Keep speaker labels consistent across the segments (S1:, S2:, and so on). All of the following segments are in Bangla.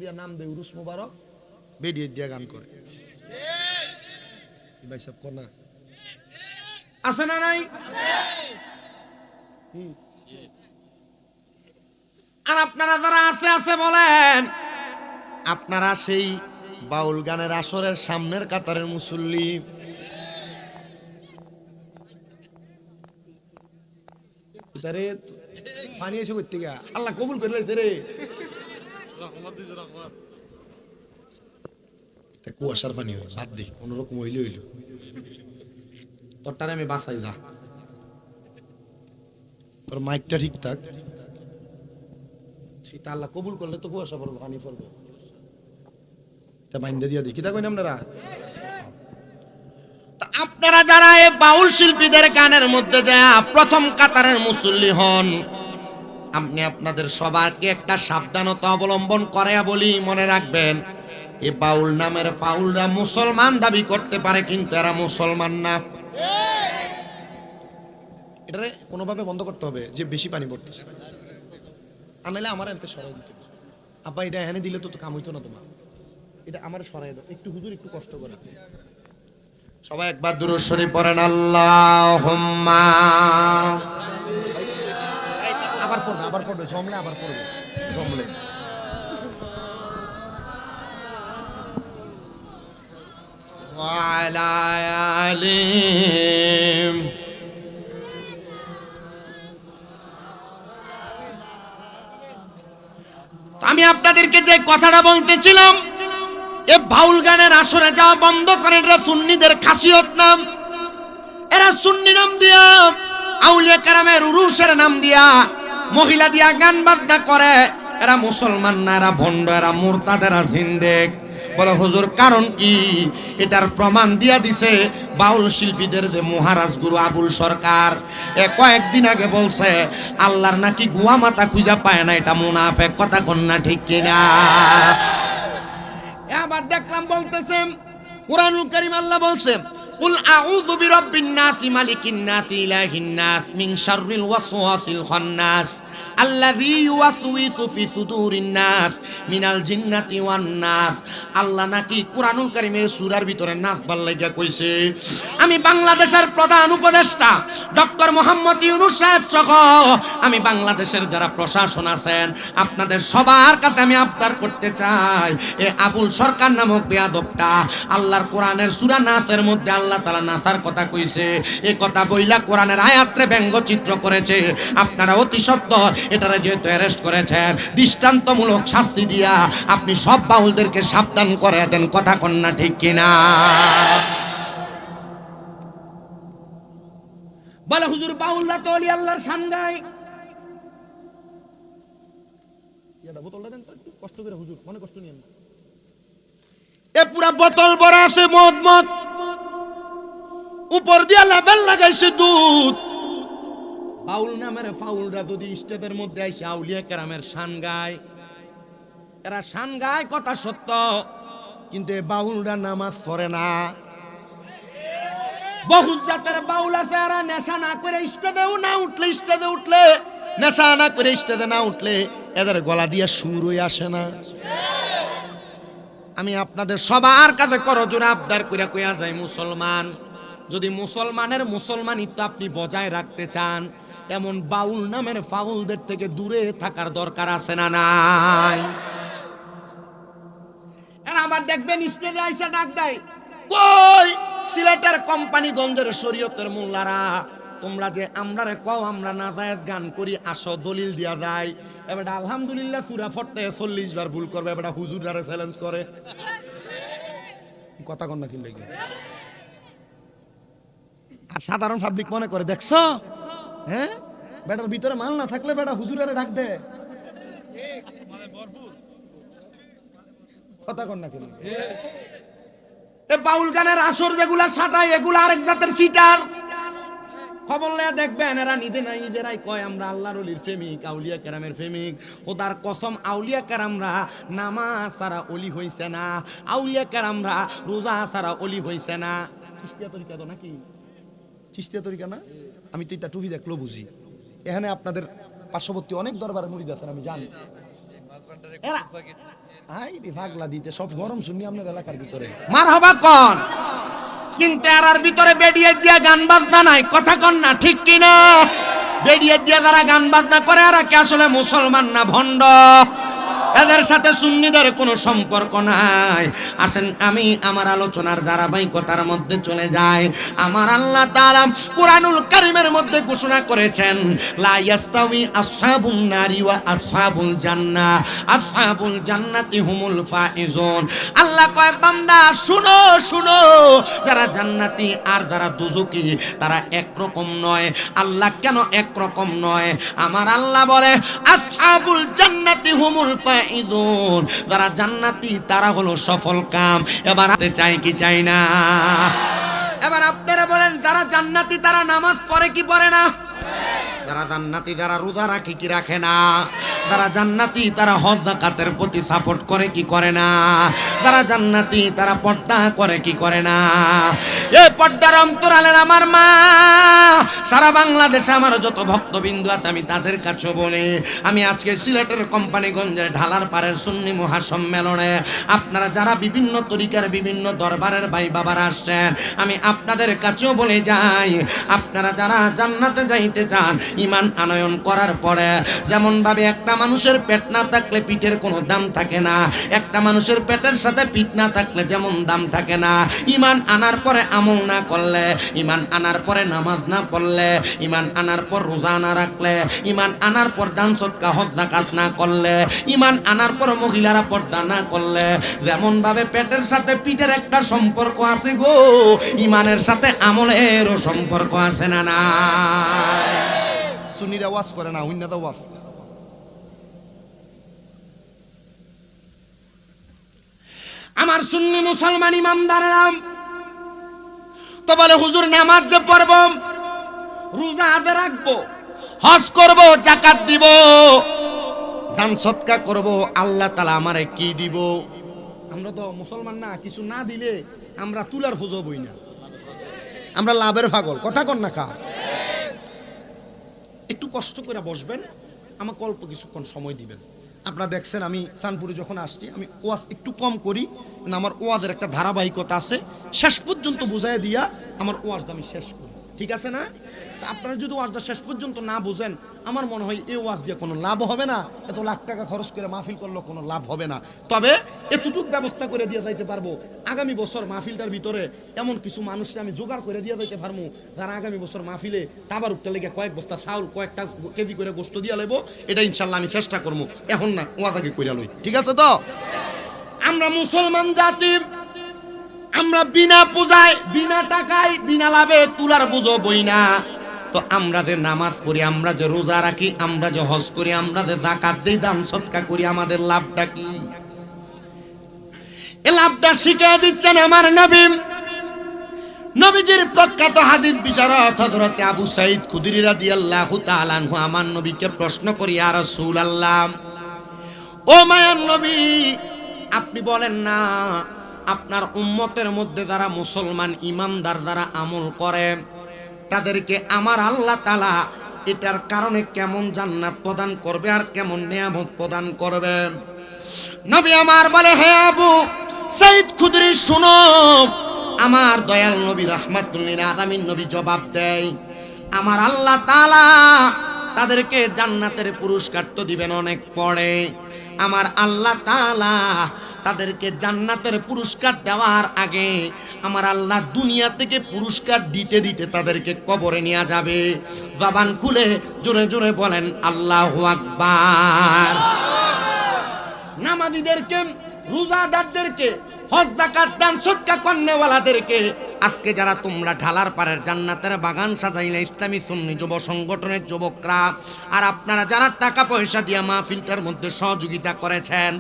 S1: দিয়া নাম দেয় উরুস মুবারক, বেডিয়ে দিয়া গান করে। ভাই সব কোনা আছে না নাই? আর আপনারা যারা আছে বলেন, আপনারা সেই বাউল গানের আসরের সামনের কাতারের মুসল্লি। ফানি এসে করতে গা আল্লাহ কবুল করে লাইছে রে। কুয়াশার পানি হয় বাদ দি, কোন রকম হইলে হইল, তোরটারে আমি বাসাই যা, তোর মাইকটা ঠিক থাক, সেটা আল্লাহ কবুল করলে তো কুয়াশা পড়বো, পানি পড়বো, তা বাইন্দা দিয়া দি। কি তা কইন আপনারা? আপনারা যারা এই বাউল শিল্পীদের গানের মধ্যে যায় প্রথম কাতারের মুসল্লি হন, আপনি আপনাদের সবাইকে একটা সাবধানতা অবলম্বন করে বলি, মনে রাখবেন এই বাউল নামের ফাউলরা মুসলমান দাবি করতে পারে কিন্তু এরা মুসলমান না। এটারে কোনোভাবে বন্ধ করতে হবে যে বেশি পানি পড়তেছে, আনাইলে আমার এনতে সরাই দিতে আব্বা, এটা এনে দিলে তো কাম হইতো না তোমার, এটা আমার সরাই দাও একটু, হুজুর একটু কষ্ট করে। সবাই একবার দুরূদ শরীফ পড়েন, আল্লাহুম্মা। আবার পড়বে জমলে, আবার পড়বে জমলে। ওয়া আলা আলি। আমি আপনাদেরকে যে কথাটা বলতেছিলাম, এ বাউল গানের আসরে যাওয়া বন্ধ করেন, এরা সুন্নিদের খাসিয়ত নাম। এরা সুন্নি নাম দিয়া, আউলিয়া কেরামের উরুসের নাম দিয়া, মহিলা দিয়া গান বাজনা করে। এরা মুসলমান না, এরা ভণ্ড, এরা মুরতাদ, এরা জিন্দেক। বলে হুজুর কারণ কি? এটার প্রমাণ দিয়া দিছে বাউল শিল্পীদের যে মহারাজ গুরু আবুল সরকার, কয়েকদিন আগে বলছে আল্লাহর নাকি গুয়া মাথা খুঁজা পায় না, এটা মুনাফেক কথা কন্যা, ঠিক কিনা? আবার দেখলাম বলতেছেন কুরআনুল কারীম আল্লাহ বলছে কুল আউযু বিরাব্বিন নাস মালিকিন নাস ইলাহিন নাস মিন শাররিল ওয়াসওয়াসিল খান্নাস আল্লাযী ইউওয়াসউইসু ফি সুদুরিন নাস মিনাল জিন্নাতি ওয়ান নাস। আল্লাহ নাকি কুরআনুল কারীমের সূরার ভিতরে নাস বল লাগা কইছে। আমি বাংলাদেশের প্রধান উপদেষ্টা ডক্টর মোহাম্মদ ইউনূস সাহেব সহ আমি বাংলাদেশের যারা প্রশাসন আছেন আপনাদের সবার কাছে আমি আবদার করতে চাই, এ আবুল সরকার নামক বেয়াদবটা আল্লাহর কোরআনের সূরা নাসের মধ্যে আল্লাহ তাআলা নাসার কথা কইছে, এই কথা বইলা কোরআনের আয়াতে ব্যঙ্গচিত্র করেছে। আপনারা অতি সত্বর এটারে যেহেতু অ্যারেস্ট করেছেন, দৃষ্টান্তমূলক শাস্তি দিয়া আপনি সব বাউলদেরকে সাবধান করে দেন, কথা কন্যা, ঠিক কিনা? বলে হুজুর বাউলরা তো ওলি আল্লাহর শান গায়। এটা বোতলটা দেন তো একটু কষ্ট করে হুজুর, মনে কষ্ট নিয়েন না। এ পুরা বোতল ভরা আছে মদ, উপর দিয়া লেবেল লাগাইছে দুধ। বাউল নামের ফাউলরা যদি স্টেজের মধ্যে আইসে আউলিয়া কেরামের শান গায়, এরা শান গায় কথা সত্য, কিন্তু বাউলরা নামাজ পড়ে না। বহু জাতের বাউল আছে, এরা নেশা না করে স্টেজেও না উঠলে, স্টেজে উঠলে নেশা না করে স্টেজে না উঠলে এদের গলা দিয়ে সুর হয়ে আসে না। আমি আপনাদের সবার কাছে করজোড়ে আবদার কইরা কইয়া যাই, মুসলমান যদি মুসলমানের মুসলমানিত্ব আপনি বজায় রাখতে চান, এমন বাউল নামের ফাউলদের থেকে দূরে থাকার দরকার আছে না নাই? এরা আবার দেখবেন স্টেজে আইসা ডাক দেয়, কই সিলেটের কোম্পানিগঞ্জের শরীয়তের মোল্লারা, তোমরা যে আমরারে কও আমরা নাজায়েজ গান করি, আসো দলিল দিয়া যায়। এবার আলহামদুলিল্লাহ সূরা পড়তে 40 বার ভুল করবে, এবার হুজুররা চ্যালেঞ্জ করে, কথা কন না কি লাগে। আর সাধারণ পাবলিক মনে করে দেখছো, হ্যাঁ বেটার ভিতরে মাল না থাকলে বেটা হুজুরের ডাক দে, কথা কন না কি লাগে। এ বাউল গানের আসর যেগুলা সাটায় এগুলা আরেক জাতের সিটার। খবর লয়ে দেখবেন এরা নিজেরাই কয় আমরা আল্লাহর ওলির প্রেমিক, আউলিয়া কেরামের প্রেমিক। খোদার কসম আউলিয়া কেরামরা নামাজ ছাড়া ওলি হইছে না, আউলিয়া কেরামরা রোজা ছাড়া ওলি হইছে না। চিস্তিয়া তরিকা তো নাকি? চিস্তিয়া তরিকা না? আমি তো এটা টুপি দেখলো বুঝি। এখানে আপনাদের পার্শ্ববর্তী অনেক দরবারের মুরিদ আছেন আমি জানি।
S2: আই রে পাগলা দিতে সব গরম শুনি আপনার এলাকার ভিতরে
S1: মারহাবা কোন, কিন্তু এরার ভিতরে বেডিয়ে দিয়া গান বাজনা নাই, কথা কন না ঠিক কিনা? বেডিয়ে দিয়া যারা গান বাজনা করে এরা কি আসলে মুসলমান না ভণ্ড? এদের সাথে সুন্নিদের কোনো সম্পর্ক নাই। আসেন আমি আমার আলোচনার ধারাবাহিকতার মধ্যে চলে যাই। আমার আল্লাহ তাআলা কুরআনুল কারীমের মধ্যে ঘোষণা করেছেন, লা ইয়াস্তাউই আসহাবুন নারি ওয়া আসহাবুল জান্নাহ, আসহাবুল জান্নাতি হুমুল ফাইজুন। আল্লাহ কয় বান্দা শুনো শুনো, যারা জান্নাতি আর যারা দুজকি তারা একরকম নয়। আল্লাহ কেন একরকম নয়? আমার আল্লাহ বলে আসহাবুল জান্নাতি হুমুল ফাইজুন, যারা জান্নাতি তারা হলো সফল কাম। এবার চাই কি চাই না? এবার আপনারা বলেন, যারা জান্নাতি তারা নামাজ পড়ে কি পড়ে না? যারা জান্নাতি তারা রোজা রাখে কি রাখে না? যারা জান্নাতি তারা হজ যাকাতের প্রতি সাপোর্ট করে কি করে না? যারা জান্নাতি তারা পর্দা করে কি করে না? এই পর্দার অন্তরালের আমার মা, সারা বাংলাদেশে আমার যত ভক্তবিন্দু আছে আমি তাদের কাছে বলি, আমি আজকে সিলেটের কোম্পানিগঞ্জের ঢালার পাড়ের সুন্নি মহাসম্মেলনে আপনারা যারা বিভিন্ন তরিকার বিভিন্ন দরবারের ভাই বাবারা আসছেন, আমি আপনাদের কাছেও বলে যাই, আপনারা যারা জান্নাতে যাইতে চান, ঈমান আনয়ন করার পরে যেমন ভাবে একটা মানুষের পেট না থাকলে পিঠের কোনো দাম থাকে না, একটা মানুষের পেটের সাথে পিঠ না থাকলে যেমন দাম থাকে না, ঈমান আনার পরে আমল না করলে, ঈমান আনার পরে নামাজ না পড়লে, ঈমান আনার পর রোজা না রাখলে, ঈমান আনার পর দান সদকা হজ যাকাত না করলে, ঈমান আনার পর মহিলারা পর্দা না করলে, যেমন ভাবে পেটের সাথে পিঠের একটা সম্পর্ক আছে গো, ঈমানের সাথে আমলেরও সম্পর্ক আছে না না?
S2: সুন্নিরা ওয়াজ করে না, উন্নাদা ওয়াজ।
S1: আমার সুন্নি মুসলমান ইমানদারেরা তো বলে, হুজুর নামাজ যে পড়ব, রোজা আদে রাখবো, হজ করব, যাকাত দিব, দান সদকা করব, আল্লাহ তাআলা আমারে কি দিব?
S2: আমরা তো মুসলমান না, কিছু না দিলে আমরা তুলার ফুজো বই না,
S1: আমরা লাভের পাগল, কথা কন না?
S2: একটু কষ্ট করে বসবেন, আমাকে অল্প কিছুক্ষণ সময় দিবেন। আপনারা দেখছেন আমি চাঁদপুরে যখন আসছি আমি ওয়াজ একটু কম করি, না আমার ওয়াজের একটা ধারাবাহিকতা আছে, শেষ পর্যন্ত বুঝাই দিয়া আমার ওয়াজটা আমি শেষ করি, ঠিক আছে না? আপনারা যদি ওয়াজটা শেষ পর্যন্ত না বুঝেন, আমার মনে হয় এই ওয়াজ দিয়ে কোনো লাভ হবে না, এত লাখ টাকা খরচ করে মাহফিল করলেও কোনো লাভ হবে না। তবে এতটুক ব্যবস্থা করে দিয়ে যাইতে পারবো, আগামী বছর মাহফিলটার ভিতরে এমন কিছু মানুষকে আমি জোগাড় করে দিয়ে যাইতে পারবো, যারা আগামী বছর মাহফিলে তাবার উঠতে লেগে কয়েক বস্তা চাউল, কয়েকটা কেজি করে গোস্ত দিয়ে লেবো, এটা ইনশাল্লাহ আমি চেষ্টা করবো। এখন না, ওয়াজ আগে কইরা লই, ঠিক আছে তো?
S1: আমরা মুসলমান জাতি, আমরা বিনা পূজায়, বিনা টাকায়, বিনা লাভে তুলার বুঝো বই না। তো আমরা যে নামাজ পড়ি, আমরা যে রোজা রাখি, আমরা যে হজ করি, আমরা যে যাকাত দেই, দান সদকা করি, আমাদের লাভটা কি? এই লাভটা শিখিয়ে দিচ্ছেন আমার নবী। নবীজির প্রখ্যাত হাদিস বিশারদ হযরত আবু সাঈদ খুদরি রাদিয়াল্লাহু তাআলা আনহু আমার নবীকে প্রশ্ন করি, ইয়া রাসূলুল্লাহ, ও মায়ার নবী, আপনি বলেন না আপনার উম্মতের মধ্যে যারা মুসলমান ইমানদার যারা আমল করে, তাদেরকে আমার আল্লাহ তাআলা এটার কারণে কেমন জান্নাত প্রদান করবে আর কেমন নিয়ামত প্রদান করবে? নবী আমার বলে, হে আবু সাঈদ খুদরি শুনো, আমার দয়াল নবী রাহমাতুল লিল আলামিন নবী জবাব দেয়, আমার আল্লাহ তাআলা তাদেরকে জান্নাতের পুরস্কার তো দিবেন অনেক পরে। আমার আল্লাহ তাআলা তাদেরকে জান্নাতের পুরস্কার দেওয়ার আগে আমার আল্লাহ দুনিয়া থেকে পুরস্কার দিতে দিতে তাদেরকে কবরে নিয়ে যাবে। জবান খুলে জোরে জোরে বলেন আল্লাহু আকবার। নামাজীদেরকে, রোজাদারদেরকে, হজ যাকাত দান সদকা কর্নেওয়ালাদেরকে আজকে যারা তোমরা ঢালার পাড়ের জান্নাতের বাগান সাজাইলে ইসলামী সুন্নি যুব সংগঠনের যুবকরা, আর আপনারা যারা টাকা পয়সা দিয়ে মাহফিলটার মধ্যে সহযোগিতা করেছেন,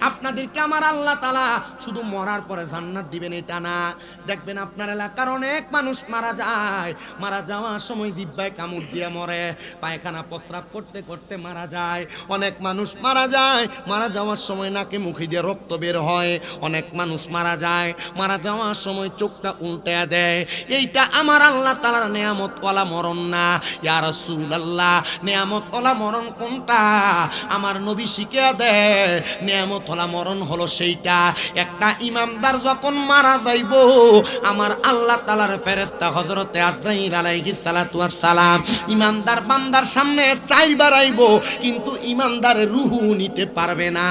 S1: আপনাদেরকে আমার আল্লাহ তাআলা শুধু মরার পরে জান্নাত দিবেন এটা না, দেখবেন আপনার এলাকার অনেক মানুষ মারা যায়, মারা যাওয়ার সময় জিহ্বায় কামড় দিয়ে মরে, পায়খানা প্রস্রাব করতে করতে মারা যায়, অনেক মানুষ মারা যায়, মারা যাওয়ার সময় নাকে মুখে দিয়ে রক্ত বের হয়, অনেক মানুষ মারা যায়, মারা যাওয়ার সময় চোখটা উল্টে শিখায়া দেয় এইটা আমার আল্লাহ তাআলার নেয়ামত ওয়ালা মরণ না। ইয়া রাসূলুল্লাহ, নেয়ামত ওয়ালা মরণ কোনটা? আমার নবী শিখায়া দেয় নেয়ামত ওয়ালা মরণ হলো সেইটা, একটা ইমানদার যখন মারা যাইব আমার আল্লাহ তাআলার ফেরেশতা হযরতে আজরাইল আলাইহিস সালাতু ওয়াস সালাম ইমানদার বান্দার সামনে চাইবার আইব, কিন্তু ইমানদারের রূহ নিতে পারবে না।